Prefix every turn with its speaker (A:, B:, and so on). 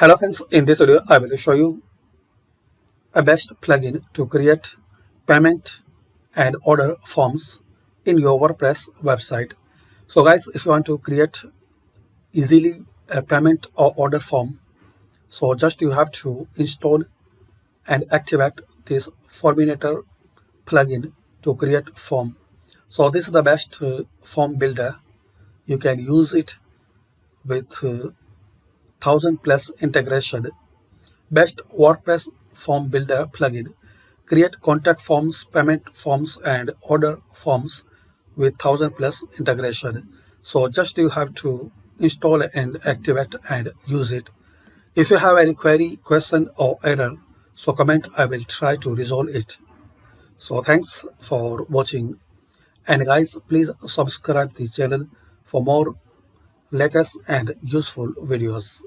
A: Hello friends, in this video I will show you a best plugin to create payment and order forms in your WordPress website. So guys, if you want to create easily a payment or order form, so just you have to install and activate this Forminator plugin to create form. So this is the best form builder. You can use it with 1000+ integration. Best WordPress form builder plugin. Create contact forms, payment forms, and order forms with 1000+ integration. So just you have to install and activate and use it. If you have any query, question, or error, so comment. I will try to resolve it. So thanks for watching, and guys, please subscribe the channel for more latest and useful videos.